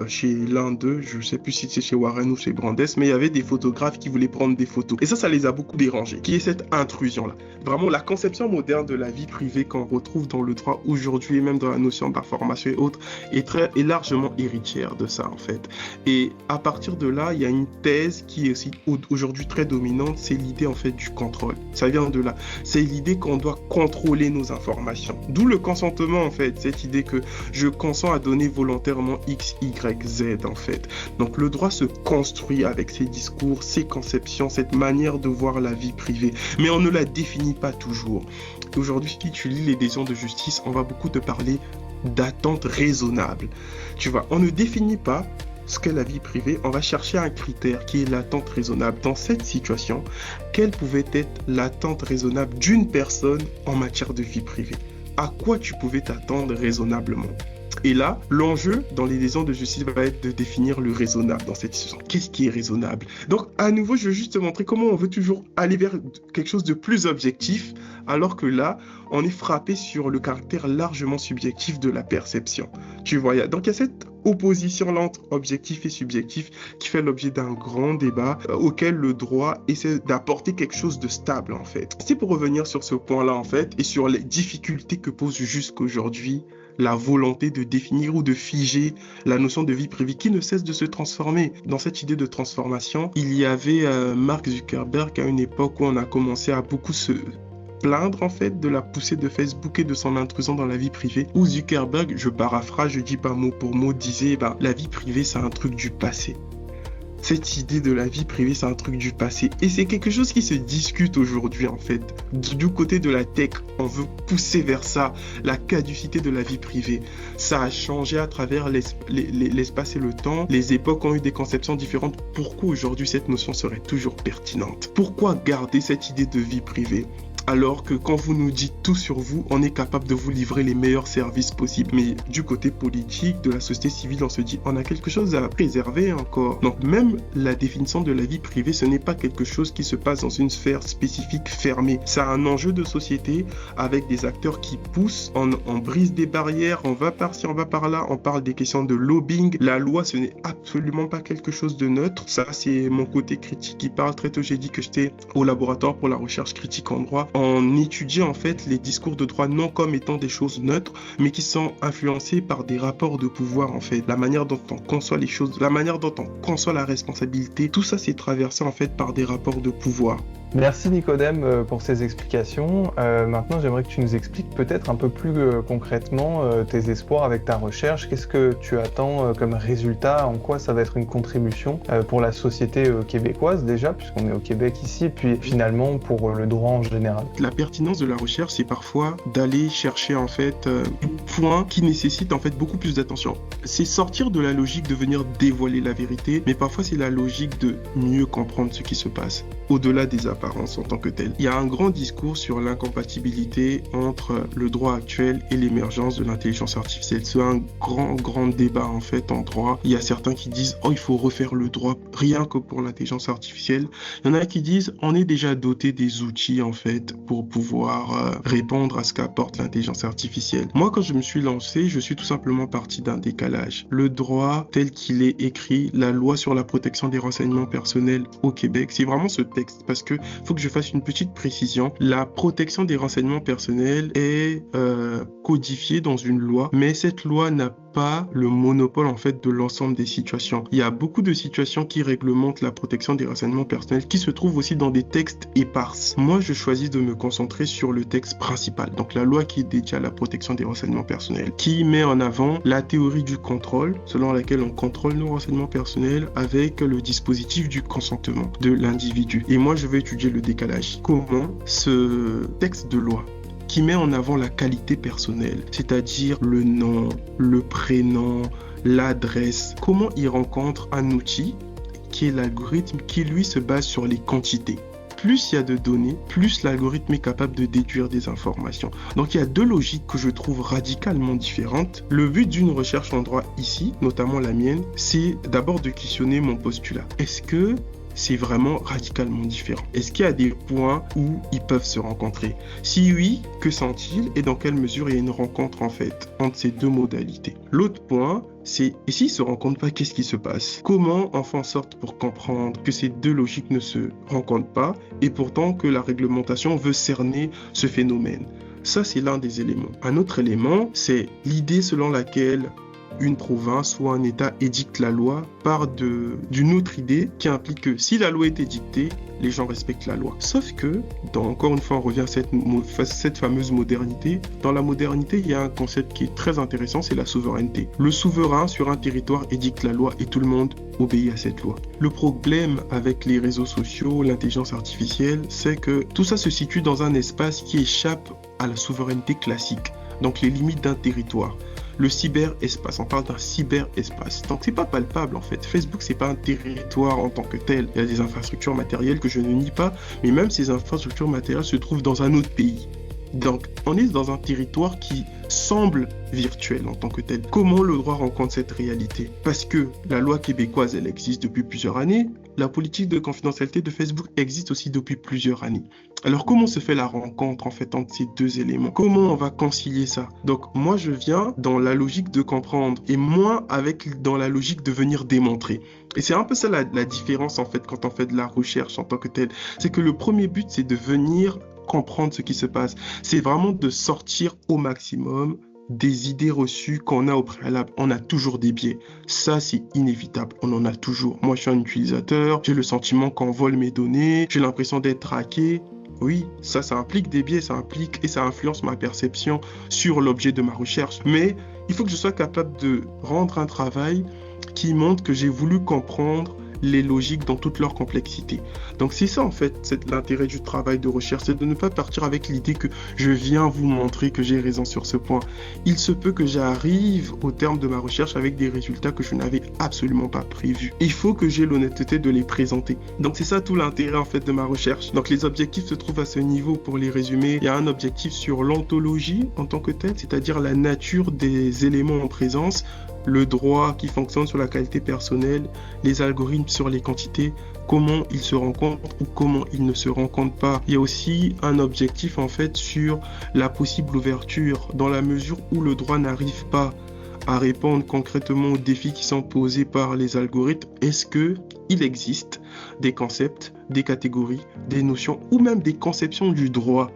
chez l'un d'eux, je ne sais plus si c'est chez Warren ou chez Brandes, mais il y avait des photographes qui voulaient prendre des photos. Et ça les a beaucoup dérangés, qui est cette intrusion-là. Vraiment, la conception moderne de la vie privée qu'on retrouve dans le droit aujourd'hui, et même dans la notion d'information et autres, est largement héritière de ça, en fait. Et à partir de là, il y a une thèse qui est aussi aujourd'hui très dominante, c'est l'idée, en fait, du contrôle. Ça vient de là. C'est l'idée qu'on doit contrôler nos informations. D'où le consentement, en fait, cette idée que je consens à donner volontairement X, Y, Z, en fait. Donc, le droit se construit avec ses discours, ses conceptions, cette manière de voir la vie privée. Mais on ne la définit pas toujours. Aujourd'hui, si tu lis les décisions de justice, on va beaucoup te parler d'attente raisonnable. Tu vois, on ne définit pas ce qu'est la vie privée, on va chercher un critère qui est l'attente raisonnable. Dans cette situation, quelle pouvait être l'attente raisonnable d'une personne en matière de vie privée? À quoi tu pouvais t'attendre raisonnablement? Et là, l'enjeu dans les décisions de justice va être de définir le raisonnable dans cette situation. Qu'est-ce qui est raisonnable? Donc, à nouveau, je veux juste te montrer comment on veut toujours aller vers quelque chose de plus objectif, alors que là, on est frappé sur le caractère largement subjectif de la perception. Tu vois, donc il y a cette opposition entre objectif et subjectif qui fait l'objet d'un grand débat auquel le droit essaie d'apporter quelque chose de stable, en fait. C'est pour revenir sur ce point-là, en fait, et sur les difficultés que pose jusqu'aujourd'hui la volonté de définir ou de figer la notion de vie privée qui ne cesse de se transformer. Dans cette idée de transformation, il y avait Mark Zuckerberg à une époque où on a commencé à beaucoup se plaindre en fait de la poussée de Facebook et de son intrusion dans la vie privée, où Zuckerberg, je paraphrase, je dis pas mot pour mot, disait la vie privée c'est un truc du passé. Cette idée de la vie privée, c'est un truc du passé. Et c'est quelque chose qui se discute aujourd'hui, en fait. Du côté de la tech, on veut pousser vers ça, la caducité de la vie privée. Ça a changé à travers l'espace et le temps. Les époques ont eu des conceptions différentes. Pourquoi aujourd'hui cette notion serait toujours pertinente? Pourquoi garder cette idée de vie privée? Alors que quand vous nous dites tout sur vous, on est capable de vous livrer les meilleurs services possibles. Mais du côté politique, de la société civile, on se dit, on a quelque chose à préserver encore. Donc même la définition de la vie privée, ce n'est pas quelque chose qui se passe dans une sphère spécifique fermée. C'est un enjeu de société avec des acteurs qui poussent, on brise des barrières, on va par-ci, on va par-là, on parle des questions de lobbying. La loi, ce n'est absolument pas quelque chose de neutre. Ça, c'est mon côté critique qui parle. Très tôt, j'ai dit que j'étais au laboratoire pour la recherche critique en droit. On étudie en fait les discours de droit non comme étant des choses neutres, mais qui sont influencés par des rapports de pouvoir en fait. La manière dont on conçoit les choses, la manière dont on conçoit la responsabilité, tout ça c'est traversé en fait par des rapports de pouvoir. Merci Nicodème pour ces explications. Maintenant, j'aimerais que tu nous expliques peut-être un peu plus concrètement tes espoirs avec ta recherche. Qu'est-ce que tu attends comme résultat? En quoi ça va être une contribution pour la société québécoise déjà, puisqu'on est au Québec ici, puis finalement pour le droit en général? La pertinence de la recherche, c'est parfois d'aller chercher en fait des points qui nécessitent en fait beaucoup plus d'attention. C'est sortir de la logique de venir dévoiler la vérité, mais parfois c'est la logique de mieux comprendre ce qui se passe, au-delà des apparences en tant que telles. Il y a un grand discours sur l'incompatibilité entre le droit actuel et l'émergence de l'intelligence artificielle. C'est un grand débat en fait en droit. Il y a certains qui disent il faut refaire le droit rien que pour l'intelligence artificielle. Il y en a qui disent on est déjà doté des outils en fait pour pouvoir répondre à ce qu'apporte l'intelligence artificielle. Moi, quand je me suis lancé, je suis tout simplement parti d'un décalage. Le droit tel qu'il est écrit, la loi sur la protection des renseignements personnels au Québec, c'est vraiment ce texte parce que faut que je fasse une petite précision. La protection des renseignements personnels est codifiée dans une loi, mais cette loi n'a pas le monopole en fait de l'ensemble des situations. Il y a beaucoup de situations qui réglementent la protection des renseignements personnels qui se trouvent aussi dans des textes éparses. Moi, je choisis de me concentrer sur le texte principal, donc la loi qui est dédiée à la protection des renseignements personnels, qui met en avant la théorie du contrôle, selon laquelle on contrôle nos renseignements personnels avec le dispositif du consentement de l'individu. Et moi, je vais étudier le décalage. Comment ce texte de loi qui met en avant la qualité personnelle, c'est-à-dire le nom, le prénom, l'adresse, comment il rencontre un outil qui est l'algorithme qui lui se base sur les quantités. Plus il y a de données, plus l'algorithme est capable de déduire des informations. Donc il y a deux logiques que je trouve radicalement différentes. Le but d'une recherche en droit ici, notamment la mienne, c'est d'abord de questionner mon postulat. Est-ce que c'est vraiment radicalement différent. Est-ce qu'il y a des points où ils peuvent se rencontrer? Si oui, que sont-ils et dans quelle mesure il y a une rencontre en fait entre ces deux modalités? L'autre point, c'est et s'ils ne se rencontrent pas, qu'est-ce qui se passe? Comment on fait en sorte pour comprendre que ces deux logiques ne se rencontrent pas et pourtant que la réglementation veut cerner ce phénomène? Ça, c'est l'un des éléments. Un autre élément, c'est l'idée selon laquelle une province ou un État édicte la loi part d'une autre idée qui implique que si la loi est édictée, les gens respectent la loi. Sauf que, encore une fois, on revient à cette fameuse modernité. Dans la modernité, il y a un concept qui est très intéressant, c'est la souveraineté. Le souverain sur un territoire édicte la loi et tout le monde obéit à cette loi. Le problème avec les réseaux sociaux, l'intelligence artificielle, c'est que tout ça se situe dans un espace qui échappe à la souveraineté classique, donc les limites d'un territoire. Le cyberespace, on parle d'un cyberespace. Donc c'est pas palpable en fait. Facebook, c'est pas un territoire en tant que tel. Il y a des infrastructures matérielles que je ne nie pas, mais même ces infrastructures matérielles se trouvent dans un autre pays. Donc on est dans un territoire qui semble virtuel en tant que tel. Comment le droit rencontre cette réalité? Parce que la loi québécoise, elle existe depuis plusieurs années. La politique de confidentialité de Facebook existe aussi depuis plusieurs années. Alors comment se fait la rencontre en fait entre ces deux éléments? Comment on va concilier ça? Donc moi je viens dans la logique de comprendre et moins dans la logique de venir démontrer. Et c'est un peu ça la différence en fait quand on fait de la recherche en tant que tel. C'est que le premier but c'est de venir comprendre ce qui se passe. C'est vraiment de sortir au maximum des idées reçues qu'on a au préalable. On a toujours des biais. Ça, c'est inévitable. On en a toujours. Moi, je suis un utilisateur. J'ai le sentiment qu'on vole mes données. J'ai l'impression d'être traqué. Oui, ça implique des biais. Ça implique et ça influence ma perception sur l'objet de ma recherche. Mais il faut que je sois capable de rendre un travail qui montre que j'ai voulu comprendre les logiques dans toute leur complexité. Donc c'est ça en fait, c'est l'intérêt du travail de recherche, c'est de ne pas partir avec l'idée que je viens vous montrer que j'ai raison sur ce point. Il se peut que j'arrive au terme de ma recherche avec des résultats que je n'avais absolument pas prévus. Il faut que j'ai l'honnêteté de les présenter. Donc c'est ça tout l'intérêt en fait de ma recherche. Donc les objectifs se trouvent à ce niveau. Pour les résumer, il y a un objectif sur l'ontologie en tant que telle, c'est-à-dire la nature des éléments en présence, le droit qui fonctionne sur la qualité personnelle, les algorithmes sur les quantités, comment ils se rencontrent ou comment ils ne se rencontrent pas. Il y a aussi un objectif en fait sur la possible ouverture dans la mesure où le droit n'arrive pas à répondre concrètement aux défis qui sont posés par les algorithmes. Est-ce qu'il existe des concepts, des catégories, des notions ou même des conceptions du droit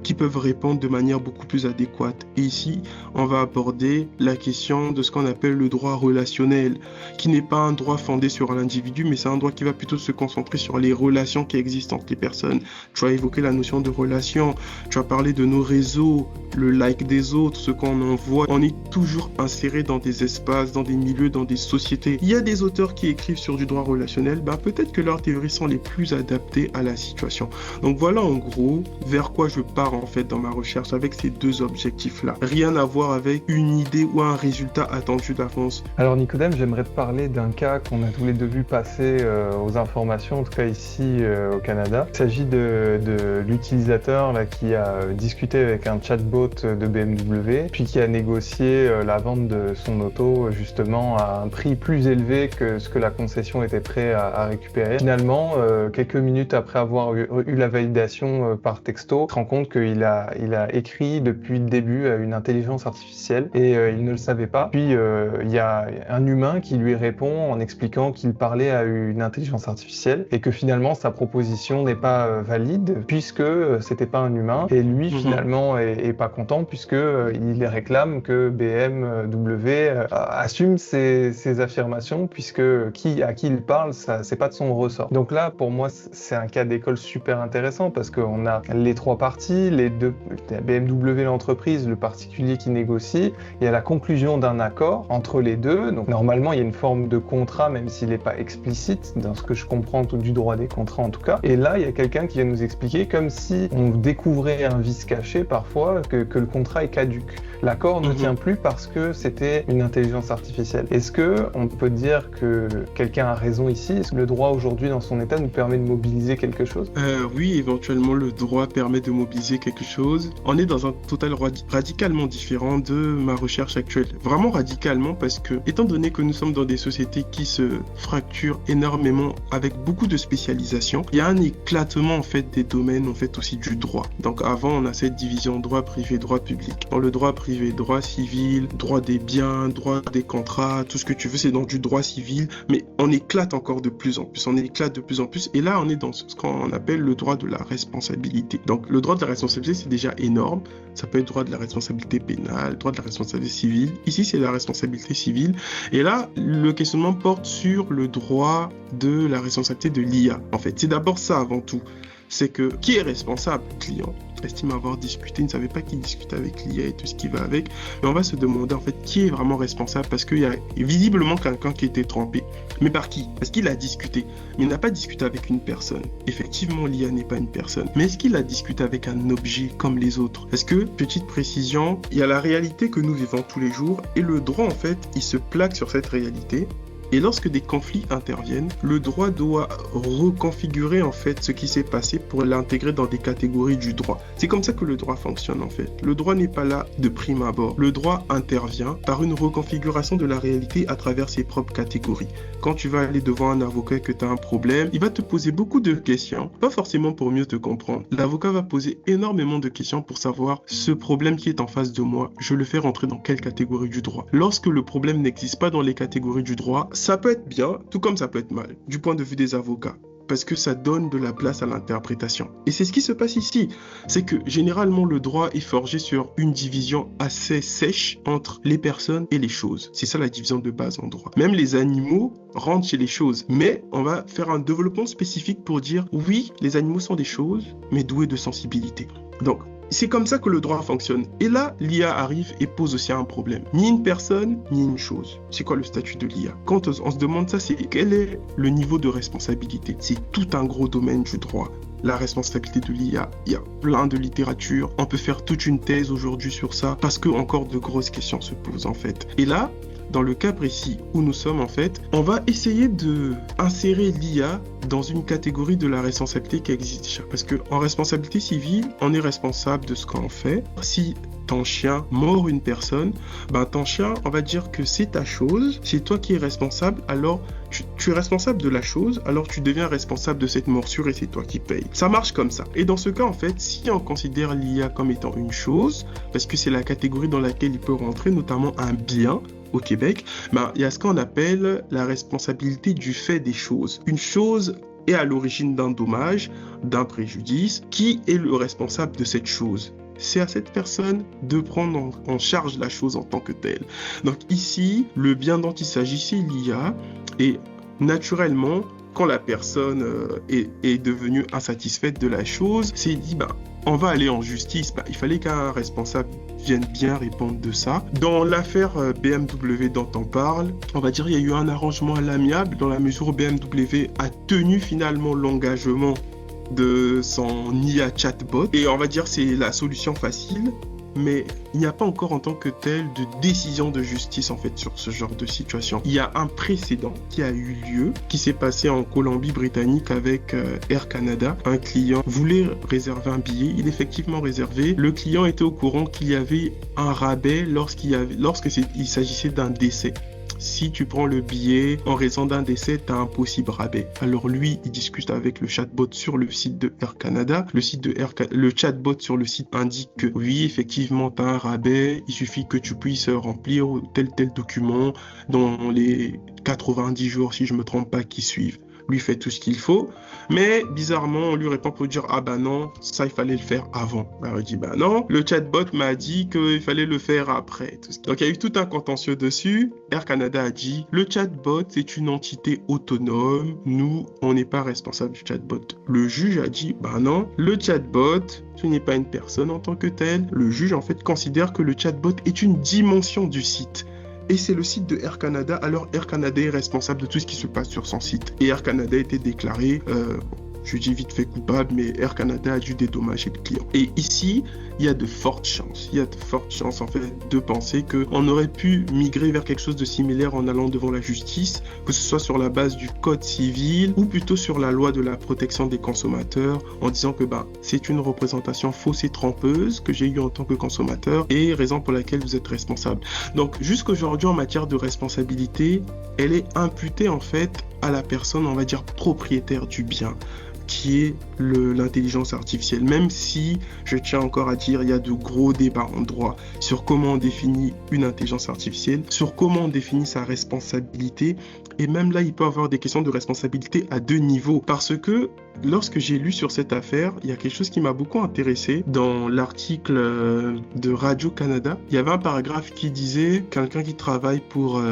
qui peuvent répondre de manière beaucoup plus adéquate. Et ici, on va aborder la question de ce qu'on appelle le droit relationnel, qui n'est pas un droit fondé sur l'individu, mais c'est un droit qui va plutôt se concentrer sur les relations qui existent entre les personnes. Tu as évoqué la notion de relation, tu as parlé de nos réseaux, le like des autres, ce qu'on envoie. On est toujours inséré dans des espaces, dans des milieux, dans des sociétés. Il y a des auteurs qui écrivent sur du droit relationnel, peut-être que leurs théories sont les plus adaptées à la situation. Donc voilà en gros vers quoi je pars en fait dans ma recherche avec ces deux objectifs-là. Rien à voir avec une idée ou un résultat attendu d'avance. Alors Nicodème, j'aimerais te parler d'un cas qu'on a tous les deux vu passer aux informations, en tout cas ici au Canada. Il s'agit de l'utilisateur là, qui a discuté avec un chatbot de BMW, puis qui a négocié la vente de son auto justement à un prix plus élevé que ce que la concession était prête à récupérer. Finalement, quelques minutes après avoir eu la validation par texto, il se rend compte qu'il a écrit depuis le début à une intelligence artificielle et il ne le savait pas. Puis il y a un humain qui lui répond en expliquant qu'il parlait à une intelligence artificielle et que finalement sa proposition n'est pas valide puisque c'était pas un humain. Et lui finalement est pas content puisque il réclame que BMW assume ses affirmations puisque à qui il parle, ça c'est pas de son ressort. Donc là pour moi c'est un cas d'école super intéressant parce qu'on a les trois parties, les deux, la BMW l'entreprise, le particulier qui négocie, il y a la conclusion d'un accord entre les deux. Donc normalement il y a une forme de contrat même s'il n'est pas explicite dans ce que je comprends du droit des contrats en tout cas. Et là il y a quelqu'un qui vient nous expliquer comme si on découvrait un vice caché parfois que le contrat est caduc. L'accord ne tient plus parce que c'était une intelligence artificielle. Est-ce que on peut dire que quelqu'un a raison ici? Est-ce que le droit aujourd'hui dans son état nous permet de mobiliser quelque chose? Oui, éventuellement le droit permet de mobiliser préciser quelque chose. On est dans un total radicalement différent de ma recherche actuelle. Vraiment radicalement parce que, étant donné que nous sommes dans des sociétés qui se fracturent énormément avec beaucoup de spécialisation, il y a un éclatement en fait des domaines en fait aussi du droit. Donc avant, on a cette division droit privé, droit public. Dans le droit privé, droit civil, droit des biens, droit des contrats, tout ce que tu veux, c'est dans du droit civil, mais on éclate encore de plus en plus. On éclate de plus en plus et là, on est dans ce qu'on appelle le droit de la responsabilité. Donc le droit de la responsabilité, c'est déjà énorme. Ça peut être droit de la responsabilité pénale, droit de la responsabilité civile. Ici, c'est la responsabilité civile. Et là, le questionnement porte sur le droit de la responsabilité de l'IA. En fait, c'est d'abord ça avant tout. C'est que qui est responsable? Le client estime avoir discuté, il ne savait pas qui discutait avec l'IA et tout ce qui va avec. Mais on va se demander en fait qui est vraiment responsable parce qu'il y a visiblement quelqu'un qui était trompé. Mais par qui? Parce qu'il a discuté. Mais il n'a pas discuté avec une personne. Effectivement, l'IA n'est pas une personne. Mais est-ce qu'il a discuté avec un objet comme les autres? Parce que, petite précision, il y a la réalité que nous vivons tous les jours et le droit en fait, il se plaque sur cette réalité. Et lorsque des conflits interviennent, le droit doit reconfigurer en fait ce qui s'est passé pour l'intégrer dans des catégories du droit. C'est comme ça que le droit fonctionne en fait. Le droit n'est pas là de prime abord. Le droit intervient par une reconfiguration de la réalité à travers ses propres catégories. Quand tu vas aller devant un avocat et que tu as un problème, il va te poser beaucoup de questions, pas forcément pour mieux te comprendre. L'avocat va poser énormément de questions pour savoir ce problème qui est en face de moi, je le fais rentrer dans quelle catégorie du droit. Lorsque le problème n'existe pas dans les catégories du droit, ça peut être bien, tout comme ça peut être mal, du point de vue des avocats, parce que ça donne de la place à l'interprétation. Et c'est ce qui se passe ici, c'est que généralement le droit est forgé sur une division assez sèche entre les personnes et les choses. C'est ça la division de base en droit. Même les animaux rentrent chez les choses, mais on va faire un développement spécifique pour dire oui, les animaux sont des choses, mais doués de sensibilité. Donc, c'est comme ça que le droit fonctionne. Et là, l'IA arrive et pose aussi un problème. Ni une personne, ni une chose. C'est quoi le statut de l'IA? Quand on se demande ça, c'est quel est le niveau de responsabilité? C'est tout un gros domaine du droit. La responsabilité de l'IA, il y a plein de littérature. On peut faire toute une thèse aujourd'hui sur ça parce que encore de grosses questions se posent en fait. Et là, dans le cas précis où nous sommes en fait, on va essayer de insérer l'IA dans une catégorie de la responsabilité qui existe déjà. Parce qu'en responsabilité civile, on est responsable de ce qu'on fait. Si ton chien mord une personne, ton chien, on va dire que c'est ta chose, c'est toi qui es responsable, alors tu es responsable de la chose, alors tu deviens responsable de cette morsure et c'est toi qui payes. Ça marche comme ça. Et dans ce cas, en fait, si on considère l'IA comme étant une chose, parce que c'est la catégorie dans laquelle il peut rentrer, notamment un bien, au Québec, il y a ce qu'on appelle la responsabilité du fait des choses. Une chose est à l'origine d'un dommage, d'un préjudice. Qui est le responsable de cette chose? C'est à cette personne de prendre en charge la chose en tant que telle. Donc ici, le bien dont il s'agit, c'est l'IA. Et naturellement, quand la personne est devenue insatisfaite de la chose, c'est dit, on va aller en justice. Il fallait qu'un responsable vienne bien répondre de ça. Dans l'affaire BMW dont on parle, on va dire qu'il y a eu un arrangement à l'amiable dans la mesure où BMW a tenu finalement l'engagement de son IA chatbot. Et on va dire que c'est la solution facile. Mais il n'y a pas encore en tant que tel de décision de justice en fait sur ce genre de situation. Il y a un précédent qui a eu lieu, qui s'est passé en Colombie-Britannique avec Air Canada. Un client voulait réserver un billet, il est effectivement réservé. Le client était au courant qu'il y avait un rabais lorsqu'il s'agissait d'un décès. Si tu prends le billet en raison d'un décès, tu as un possible rabais. Alors lui, il discute avec le chatbot sur le site de Air Canada. Le chatbot sur le site indique que oui, effectivement, tu as un rabais. Il suffit que tu puisses remplir tel document dans les 90 jours, si je ne me trompe pas, qui suivent. Lui fait tout ce qu'il faut, mais bizarrement, on lui répond pour dire « Ah non, ça, il fallait le faire avant. » Il dit « non, le chatbot m'a dit qu'il fallait le faire après. » Donc, il y a eu tout un contentieux dessus. Air Canada a dit « Le chatbot, c'est une entité autonome. Nous, on n'est pas responsable du chatbot. » Le juge a dit « non, le chatbot, ce n'est pas une personne en tant que telle. » Le juge, en fait, considère que le chatbot est une dimension du site. Et c'est le site de Air Canada, alors Air Canada est responsable de tout ce qui se passe sur son site. Et Air Canada a été déclaré, je dis vite fait coupable, mais Air Canada a dû dédommager le client. Et ici, il y a de fortes chances en fait de penser qu'on aurait pu migrer vers quelque chose de similaire en allant devant la justice, que ce soit sur la base du code civil ou plutôt sur la loi de la protection des consommateurs, en disant que c'est une représentation fausse et trompeuse que j'ai eue en tant que consommateur et raison pour laquelle vous êtes responsable. Donc jusqu'aujourd'hui en matière de responsabilité, elle est imputée en fait à la personne, on va dire, propriétaire du bien, qui est l'intelligence artificielle. Même si, je tiens encore à dire, il y a de gros débats en droit sur comment on définit une intelligence artificielle, sur comment on définit sa responsabilité, et même là, il peut y avoir des questions de responsabilité à 2 niveaux, parce que lorsque j'ai lu sur cette affaire, il y a quelque chose qui m'a beaucoup intéressé. Dans l'article de Radio-Canada, il y avait un paragraphe qui disait « Quelqu'un qui travaille pour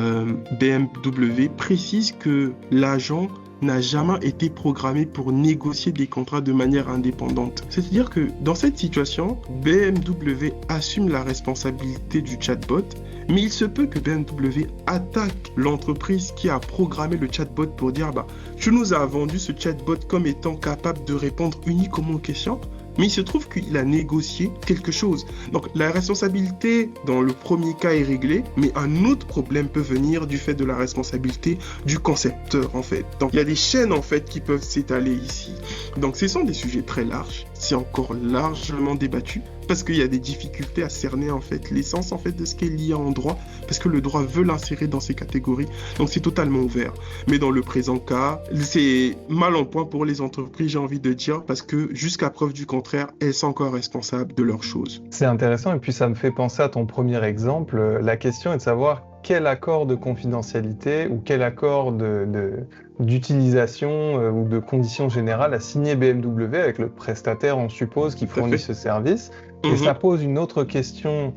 BMW précise que l'agent n'a jamais été programmé pour négocier des contrats de manière indépendante. » C'est-à-dire que dans cette situation, BMW assume la responsabilité du chatbot, mais il se peut que BMW attaque l'entreprise qui a programmé le chatbot pour dire tu nous as vendu ce chatbot comme étant capable de répondre uniquement aux questions, mais il se trouve qu'il a négocié quelque chose. Donc la responsabilité dans le premier cas est réglée, mais un autre problème peut venir du fait de la responsabilité du concepteur en fait. Donc il y a des chaînes en fait qui peuvent s'étaler ici. Donc ce sont des sujets très larges, c'est encore largement débattu parce qu'il y a des difficultés à cerner en fait l'essence en fait de ce qu'est l'IA en droit, parce que le droit veut l'insérer dans ces catégories. Donc c'est totalement ouvert. Mais dans le présent cas, c'est mal en point pour les entreprises, j'ai envie de dire, parce que jusqu'à preuve du contraire, elles sont encore responsables de leurs choses. C'est intéressant et puis ça me fait penser à ton premier exemple. La question est de savoir quel accord de confidentialité ou quel accord d'utilisation ou de conditions générales a signé BMW avec le prestataire, on suppose, qui fournit ce service. Et ça pose une autre question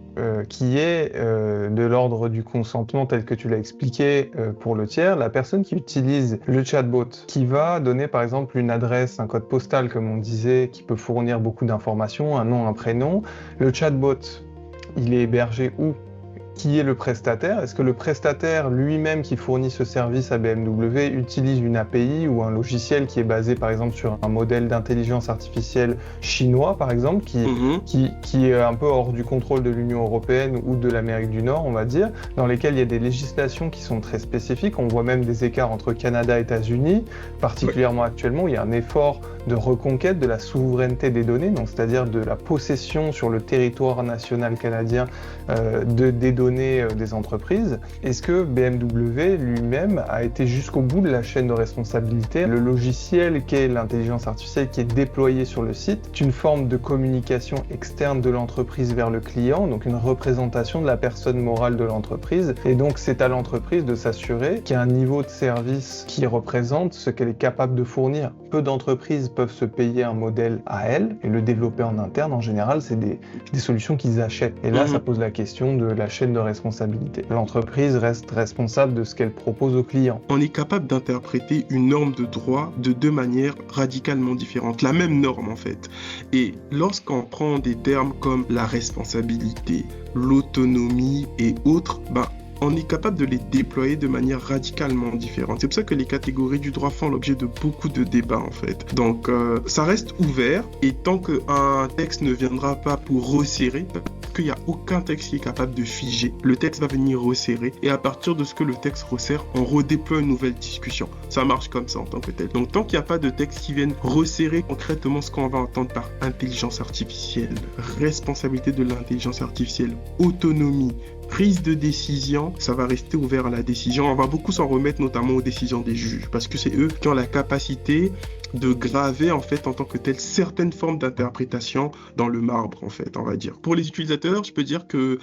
qui est de l'ordre du consentement tel que tu l'as expliqué pour le tiers. La personne qui utilise le chatbot, qui va donner par exemple une adresse, un code postal comme on disait, qui peut fournir beaucoup d'informations, un nom, un prénom. Le chatbot, il est hébergé où ? Qui est le prestataire? Est-ce que le prestataire lui-même qui fournit ce service à BMW utilise une API ou un logiciel qui est basé par exemple sur un modèle d'intelligence artificielle chinois par exemple, qui est un peu hors du contrôle de l'Union européenne ou de l'Amérique du Nord, on va dire, dans lesquels il y a des législations qui sont très spécifiques. On voit même des écarts entre Canada et États-Unis, particulièrement actuellement où il y a un effort de reconquête de la souveraineté des données, donc c'est-à-dire de la possession sur le territoire national canadien des données des entreprises. Est-ce que BMW lui-même a été jusqu'au bout de la chaîne de responsabilité? Le logiciel qu'est l'intelligence artificielle qui est déployé sur le site est une forme de communication externe de l'entreprise vers le client, donc une représentation de la personne morale de l'entreprise, et donc c'est à l'entreprise de s'assurer qu'il y a un niveau de service qui représente ce qu'elle est capable de fournir. Peu d'entreprises peuvent se payer un modèle à elles et le développer en interne. En général, c'est des solutions qu'ils achètent. Et là, ça pose la question de la chaîne de responsabilité. L'entreprise reste responsable de ce qu'elle propose aux clients. On est capable d'interpréter une norme de droit de 2 manières radicalement différentes. La même norme en fait. Et lorsqu'on prend des termes comme la responsabilité, l'autonomie et autres, on est capable de les déployer de manière radicalement différente. C'est pour ça que les catégories du droit font l'objet de beaucoup de débats en fait. Donc ça reste ouvert, et tant qu'un texte ne viendra pas pour resserrer, parce qu'il n'y a aucun texte qui est capable de figer, le texte va venir resserrer, et à partir de ce que le texte resserre, on redéploie une nouvelle discussion. Ça marche comme ça en tant que tel. Donc tant qu'il n'y a pas de texte qui vienne resserrer concrètement ce qu'on va entendre par intelligence artificielle, responsabilité de l'intelligence artificielle, autonomie, prise de décision, ça va rester ouvert à la décision. On va beaucoup s'en remettre notamment aux décisions des juges, parce que c'est eux qui ont la capacité de graver en fait en tant que tel certaines formes d'interprétation dans le marbre en fait, on va dire. Pour les utilisateurs, je peux dire que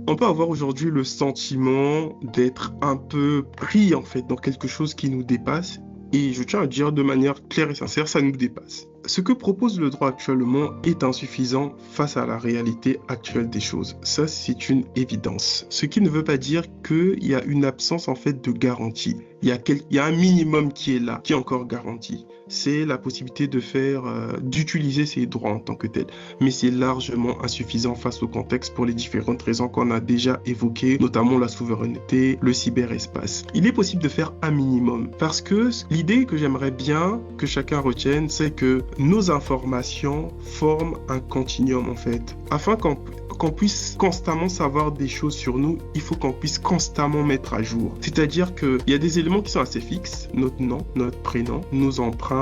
on peut avoir aujourd'hui le sentiment d'être un peu pris en fait dans quelque chose qui nous dépasse. Et je tiens à dire de manière claire et sincère, ça nous dépasse. ce que propose le droit actuellement est insuffisant face à la réalité actuelle des choses. Ça, c'est une évidence. Ce qui ne veut pas dire qu'il y a une absence en fait de garantie. Il y a un minimum qui est là, qui est encore garanti. C'est la possibilité de d'utiliser ses droits en tant que tel. Mais c'est largement insuffisant face au contexte pour les différentes raisons qu'on a déjà évoquées, notamment la souveraineté, le cyberespace. Il est possible de faire un minimum parce que l'idée que j'aimerais bien que chacun retienne, c'est que nos informations forment un continuum en fait. Afin qu'on puisse constamment savoir des choses sur nous, il faut qu'on puisse constamment mettre à jour. C'est-à-dire qu'il y a des éléments qui sont assez fixes, notre nom, notre prénom, nos empreintes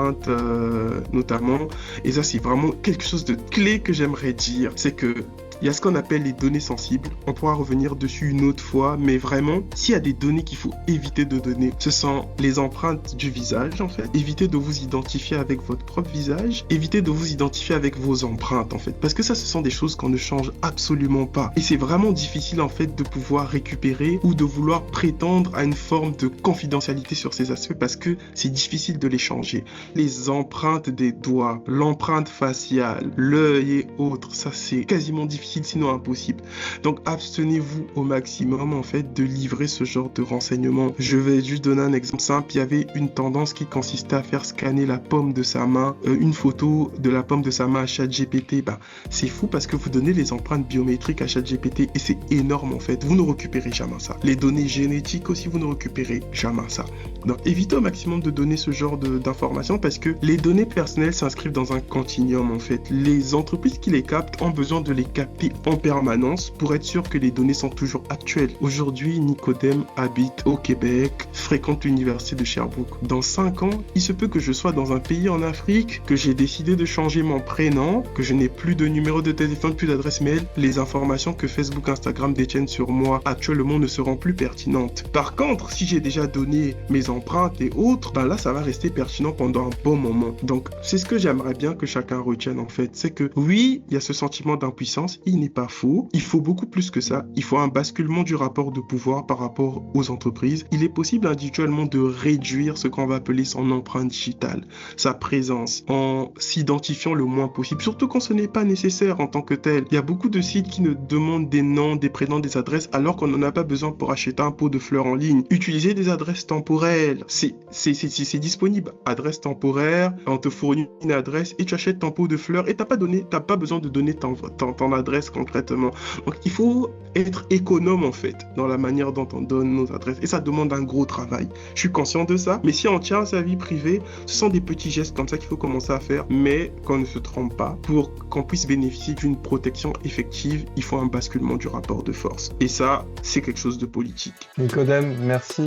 notamment. Et ça, c'est vraiment quelque chose de clé que j'aimerais dire. C'est que il y a ce qu'on appelle les données sensibles. On pourra revenir dessus une autre fois, mais vraiment, s'il y a des données qu'il faut éviter de donner, ce sont les empreintes du visage, en fait. Évitez de vous identifier avec votre propre visage. Évitez de vous identifier avec vos empreintes, en fait. Parce que ça, ce sont des choses qu'on ne change absolument pas. Et c'est vraiment difficile, en fait, de pouvoir récupérer ou de vouloir prétendre à une forme de confidentialité sur ces aspects parce que c'est difficile de les changer. Les empreintes des doigts, l'empreinte faciale, l'œil et autres, ça, c'est quasiment difficile, sinon impossible. Donc abstenez-vous au maximum en fait de livrer ce genre de renseignements. Je vais juste donner un exemple simple. Il y avait une tendance qui consistait à faire scanner la paume de sa main, une photo de la paume de sa main à ChatGPT. C'est fou parce que vous donnez les empreintes biométriques à ChatGPT et c'est énorme en fait. Vous ne récupérez jamais ça. Les données génétiques aussi, vous ne récupérez jamais ça. Donc évitez au maximum de donner ce genre d'informations parce que les données personnelles s'inscrivent dans un continuum en fait. Les entreprises qui les captent ont besoin de les capter en permanence pour être sûr que les données sont toujours actuelles. Aujourd'hui, Nicodème habite au Québec, fréquente l'université de Sherbrooke. Dans 5 ans, il se peut que je sois dans un pays en Afrique, que j'ai décidé de changer mon prénom, que je n'ai plus de numéro de téléphone, plus d'adresse mail. Les informations que Facebook, Instagram détiennent sur moi actuellement ne seront plus pertinentes. Par contre, si j'ai déjà donné mes empreintes et autres, là, ça va rester pertinent pendant un bon moment. Donc, c'est ce que j'aimerais bien que chacun retienne en fait. C'est que oui, il y a ce sentiment d'impuissance. Il n'est pas faux. Il faut beaucoup plus que ça. Il faut un basculement du rapport de pouvoir par rapport aux entreprises. Il est possible individuellement de réduire ce qu'on va appeler son empreinte digitale, sa présence, en s'identifiant le moins possible, surtout quand ce n'est pas nécessaire en tant que tel. Il y a beaucoup de sites qui nous demandent des noms, des prénoms, des adresses, alors qu'on n'en a pas besoin pour acheter un pot de fleurs en ligne. Utilisez des adresses temporelles. C'est disponible. Adresse temporaire, on te fournit une adresse et tu achètes ton pot de fleurs et t'as pas besoin de donner ton adresse concrètement. Donc il faut être économe en fait dans la manière dont on donne nos adresses et ça demande un gros travail. Je suis conscient de ça, mais si on tient à sa vie privée, ce sont des petits gestes comme ça qu'il faut commencer à faire, mais qu'on ne se trompe pas. Pour qu'on puisse bénéficier d'une protection effective, il faut un basculement du rapport de force. Et ça, c'est quelque chose de politique. Nicodème, merci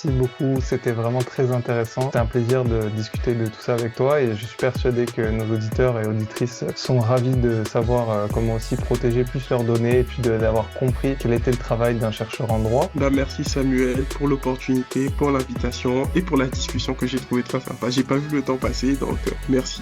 beaucoup. C'était vraiment très intéressant. C'était un plaisir de discuter de tout ça avec toi et je suis persuadé que nos auditeurs et auditrices sont ravis de savoir comment aussi protéger plus leurs données et puis d'avoir compris quel était le travail d'un chercheur en droit. Merci Samuel pour l'opportunité, pour l'invitation et pour la discussion que j'ai trouvée très sympa. J'ai pas vu le temps passer, donc merci.